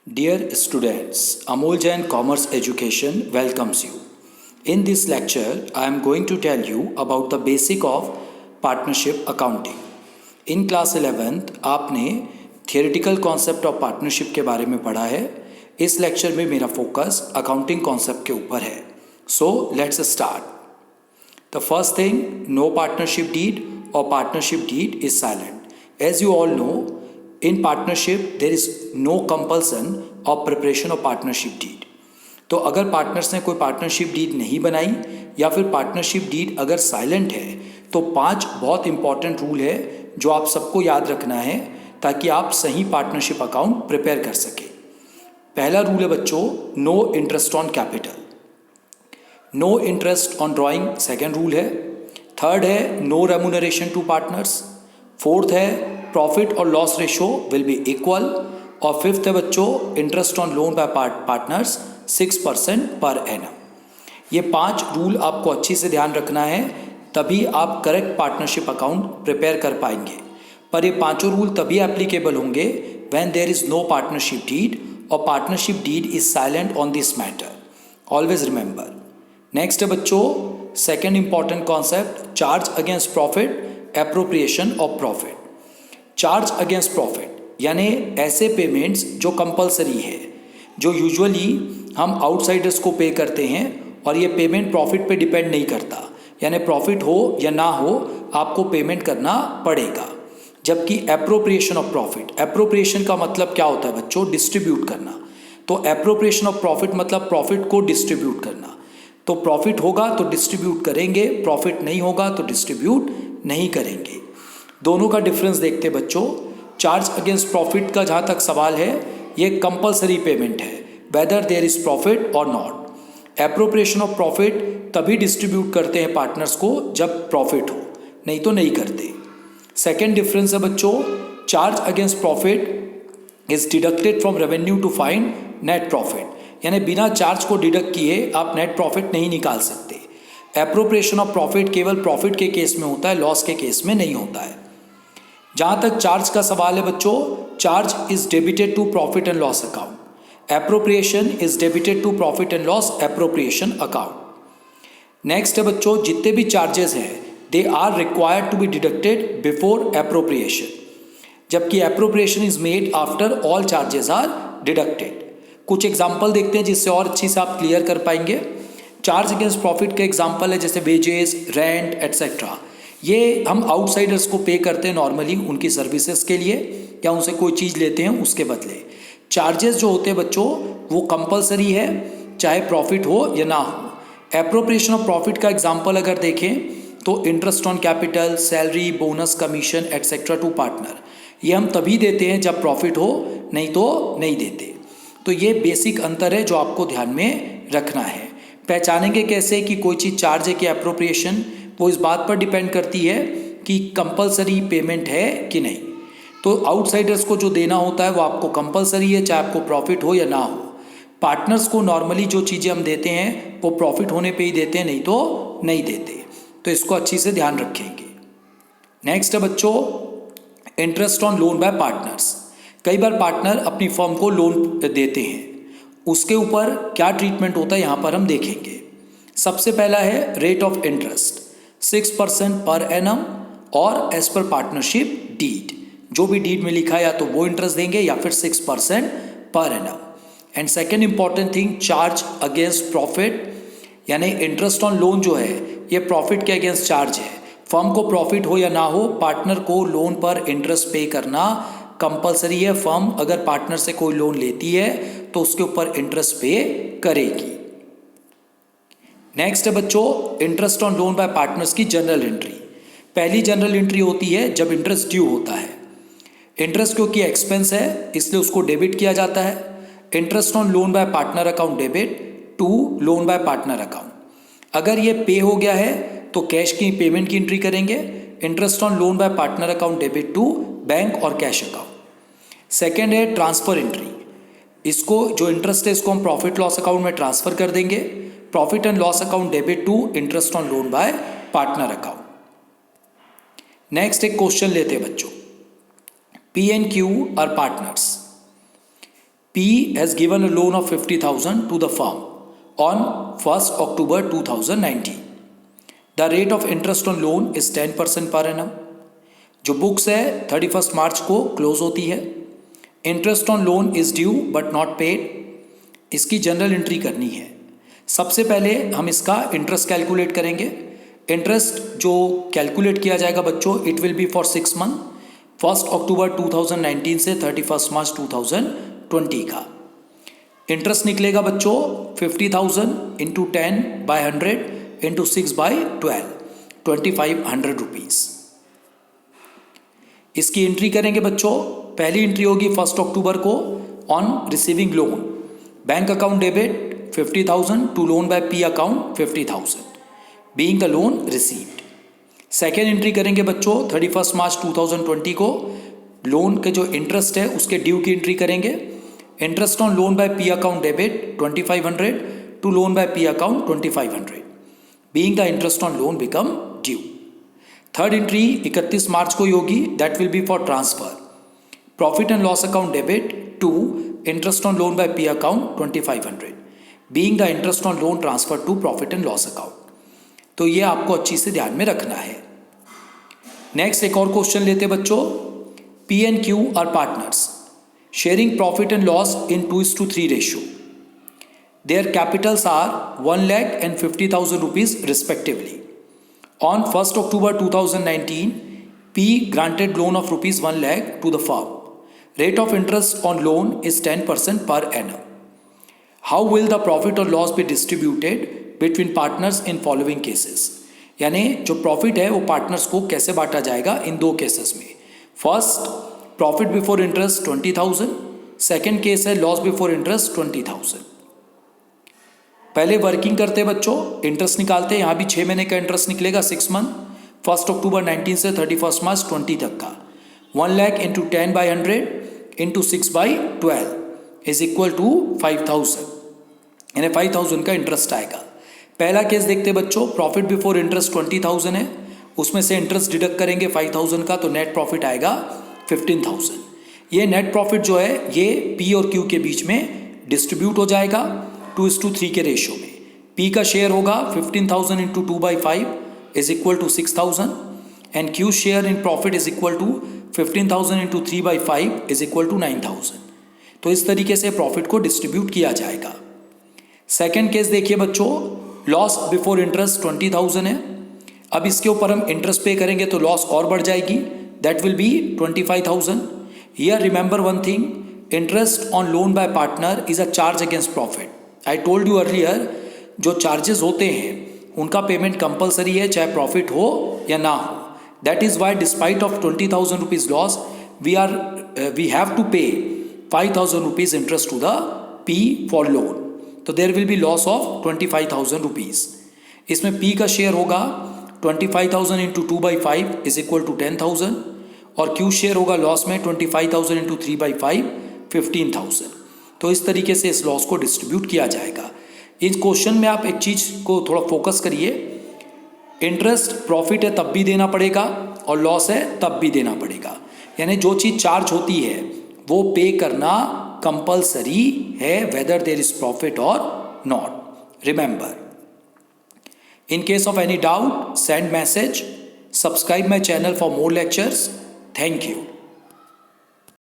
Dear students, Amol Jain Commerce Education welcomes you. In this lecture, I am going to tell you about the basic of partnership accounting. In class 11th, आपने theoretical concept of partnership के बारे में पढ़ा है. इस lecture में मेरा focus accounting concept के ऊपर है. So let's start. The first thing, no partnership deed or partnership deed is silent. As you all know, in partnership there is no compulsion of preparation of partnership deed. तो अगर partners ने कोई partnership deed नहीं बनाई या फिर partnership deed अगर silent है तो 5 बहुत इंपॉर्टेंट रूल है जो आप सबको याद रखना है ताकि आप सही पार्टनरशिप अकाउंट प्रिपेयर कर सकें. पहला रूल है बच्चों, no interest on capital, no interest on drawing second rule है. थर्ड है no remuneration to partners. Fourth है प्रॉफिट और loss ratio will be equal. और फिफ्थ है बच्चों interest on loan by partners 6% पर एनम. ये 5 रूल आपको अच्छी से ध्यान रखना है, तभी आप करेक्ट पार्टनरशिप अकाउंट प्रिपेयर कर पाएंगे. पर ये 5 रूल तभी एप्लीकेबल होंगे when there is no partnership deed और partnership deed is silent on this matter. Always remember. Next है बच्चों second important concept, charge against profit, appropriation of profit. Charge against profit यानी ऐसे पेमेंट्स जो compulsory है, जो usually हम outsiders को पे करते हैं और ये पेमेंट प्रॉफिट पे डिपेंड नहीं करता, यानी प्रॉफिट हो या ना हो आपको पेमेंट करना पड़ेगा. जबकि एप्रोप्रिएशन ऑफ प्रॉफिट, एप्रोप्रिएशन का मतलब क्या होता है बच्चों, डिस्ट्रीब्यूट करना. तो एप्रोप्रिएशन ऑफ प्रॉफिट मतलब प्रॉफिट को डिस्ट्रीब्यूट करना. तो प्रॉफिट होगा तो डिस्ट्रीब्यूट करेंगे, प्रॉफिट नहीं होगा तो डिस्ट्रीब्यूट नहीं करेंगे. दोनों का डिफरेंस देखते बच्चों. चार्ज अगेंस्ट प्रॉफिट का जहाँ तक सवाल है ये कंपलसरी पेमेंट है वेदर देयर इज प्रॉफिट और नॉट. एप्रोप्रिएशन ऑफ प्रॉफिट तभी डिस्ट्रीब्यूट करते हैं पार्टनर्स को जब प्रॉफिट हो, नहीं तो नहीं करते. सेकेंड डिफरेंस है बच्चों, charge against profit is deducted from revenue to find net profit, यानी बिना चार्ज को डिडक्ट किए आप नेट प्रॉफिट नहीं निकाल सकते. एप्रोप्रिएशन ऑफ प्रॉफिट केवल प्रॉफिट के केस में होता है, लॉस के केस में नहीं होता है. जहाँ तक चार्ज का सवाल है बच्चों, charge is debited to profit and loss account, appropriation is debited to profit and loss appropriation account. Next है बच्चों, जितने भी चार्जेस हैं they are required to be deducted before appropriation, जबकि appropriation is made after all charges are deducted. कुछ example देखते हैं जिससे और अच्छी से आप क्लियर कर पाएंगे. चार्ज अगेंस्ट प्रॉफिट के एग्जाम्पल है जैसे वेजेस, रेंट एट्सेट्रा. ये हम आउटसाइडर्स को पे करते हैं नॉर्मली उनकी सर्विसेज के लिए या उनसे कोई चीज़ लेते हैं उसके बदले. चार्जेस जो होते हैं बच्चों वो कंपलसरी है चाहे प्रॉफिट हो या ना हो. एप्रोप्रिएशन ऑफ प्रॉफिट का एग्जाम्पल अगर देखें तो interest on capital, salary, bonus, commission etcetera to partner, ये हम तभी देते हैं जब प्रॉफिट हो, नहीं तो नहीं देते. तो ये बेसिक अंतर है जो आपको ध्यान में रखना है. पहचानेंगे कैसे कि कोई चीज़ चार्ज है कि एप्रोप्रिएशन, वो इस बात पर डिपेंड करती है कि कंपलसरी पेमेंट है कि नहीं. तो आउटसाइडर्स को जो देना होता है वो आपको कंपलसरी है चाहे आपको प्रॉफिट हो या ना हो. पार्टनर्स को नॉर्मली जो चीज़ें हम देते हैं वो प्रॉफिट होने पे ही देते हैं, नहीं तो नहीं देते. तो इसको अच्छी से ध्यान रखेंगे. नेक्स्ट है बच्चों interest on loan by partners. कई बार पार्टनर अपनी फर्म को लोन देते हैं, उसके ऊपर क्या ट्रीटमेंट होता है यहाँ पर हम देखेंगे. सबसे पहला है रेट ऑफ इंटरेस्ट 6% पर एनम और एज पर पार्टनरशिप डीड. जो भी डीड में लिखा है या तो वो इंटरेस्ट देंगे या फिर 6% पर annum. And second important thing, charge against profit, यानी इंटरेस्ट ऑन लोन जो है ये प्रॉफिट के अगेंस्ट चार्ज है. फर्म को प्रॉफिट हो या ना हो पार्टनर को लोन पर इंटरेस्ट पे करना कंपलसरी है. फर्म अगर पार्टनर से कोई लोन लेती है तो उसके ऊपर इंटरेस्ट पे करेगी. नेक्स्ट है बच्चों interest on loan by partners की जनरल एंट्री. पहली जनरल एंट्री होती है जब इंटरेस्ट ड्यू होता है. इंटरेस्ट क्योंकि एक्सपेंस है इसलिए उसको डेबिट किया जाता है. Interest on loan by partner account debit to loan by partner account. अगर ये पे हो गया है तो कैश की पेमेंट की एंट्री करेंगे. Interest on loan by partner account debit to bank और कैश अकाउंट. सेकेंड है ट्रांसफर एंट्री. इसको जो इंटरेस्ट है इसको हम प्रॉफिट लॉस अकाउंट में ट्रांसफर कर देंगे. Profit and loss account debit to interest on loan by partner account. Next एक क्वेश्चन लेते हैं बच्चों, P and Q are partners. P has given a loan of 50,000 to the firm on 1st October 2019. The rate of interest on loan is 10% per annum. जो books है 31 March को close होती है. Interest on loan is due but not paid. इसकी general entry करनी है. सबसे पहले हम इसका इंटरेस्ट कैलकुलेट करेंगे. इंटरेस्ट जो कैलकुलेट किया जाएगा बच्चों, it will be for 6 month, 1 अक्टूबर 2019 से 31 मार्च 2020 का. इंटरेस्ट निकलेगा बच्चों 50,000 into 10 by 100 into 6 by 12, 2500 rupees. इसकी एंट्री करेंगे बच्चों. पहली एंट्री होगी 1 अक्टूबर को on receiving loan. Bank account debit 50,000 to loan by P account 50,000 being the loan received. Second entry करेंगे बच्चों 31 मार्च 2020 को. लोन के जो इंटरेस्ट है उसके ड्यू की एंट्री करेंगे. Interest on loan by P account debit 2500 to loan by P account 2500 being the interest on loan become due. Third entry 31 March को होगी. That will be for transfer. Profit and loss account debit to interest on loan by P account 2500 being the interest on loan transfer to profit and loss account. तो ये आपको अच्छी से ध्यान में रखना है. नेक्स्ट एक और क्वेश्चन लेते बच्चों. P and Q are partners sharing profit and loss in 2:3 ratio. Their capitals are 1 lakh and 50,000 rupees respectively. On 1st October 2019, P granted loan of rupees 1 lakh to the firm. Rate of interest on loan is 10% per annum. How will the profit or loss be distributed between partners in following cases? यानी जो profit है वो partners को कैसे बांटा जाएगा इन दो cases में. First, profit before interest 20,000. Second case है लॉस बिफोर इंटरेस्ट 20,000. पहले वर्किंग करते हैं बच्चों. इंटरेस्ट निकालते हैं. यहाँ भी 6 महीने का इंटरेस्ट निकलेगा 6 मंथ, 1 अक्टूबर 19 से 31 मार्च 20 तक का. 1 lakh into 10 by 100 into 6 by 12 is equal to 5,000. यानी 5,000 का इंटरेस्ट आएगा. पहला केस देखते हैं बच्चों. प्रॉफिट बिफोर इंटरेस्ट 20,000 है, उसमें से इंटरेस्ट डिडक्ट करेंगे 5,000 का, तो नेट प्रॉफिट आएगा 15,000. ये नेट प्रॉफिट जो है ये पी और क्यू के बीच में डिस्ट्रीब्यूट हो जाएगा 2:3 के रेशियो में. पी का शेयर होगा 15,000 into 2/5 is equal to 6,000 and Q share in profit is equal to 15,000 into 3/5 is equal to 9,000. तो इस तरीके से प्रॉफिट को डिस्ट्रीब्यूट किया जाएगा. सेकेंड केस देखिए बच्चों. लॉस बिफोर इंटरेस्ट 20,000 है. अब इसके ऊपर हम इंटरेस्ट पे करेंगे तो लॉस और बढ़ जाएगी. That will B 25,000. Here remember one thing, interest on loan by partner is a charge against profit. I told you earlier, जो चार्जेस होते हैं उनका पेमेंट कंपलसरी है चाहे प्रॉफिट हो या ना हो. That is why despite of 20,000 rupees loss we have to pay 5,000 rupees interest to the P for loan. तो there will be loss of 25,000 rupees. इसमें पी का शेयर होगा 25,000 इंटू 2/5 इज इक्वल टू 10,000 और Q share होगा loss में 25,000 into 3/5 15,000. तो इस तरीके से इस लॉस को डिस्ट्रीब्यूट किया जाएगा. इस क्वेश्चन में आप एक चीज़ को थोड़ा फोकस करिए. इंटरेस्ट प्रॉफिट है तब भी देना पड़ेगा और लॉस है तब भी देना पड़ेगा. यानी जो चीज़ चार्ज होती है वो पे करना कंपलसरी है वेदर देयर इज प्रॉफिट और not. Remember, in case of any doubt, send message. Subscribe my channel for more lectures. Thank you.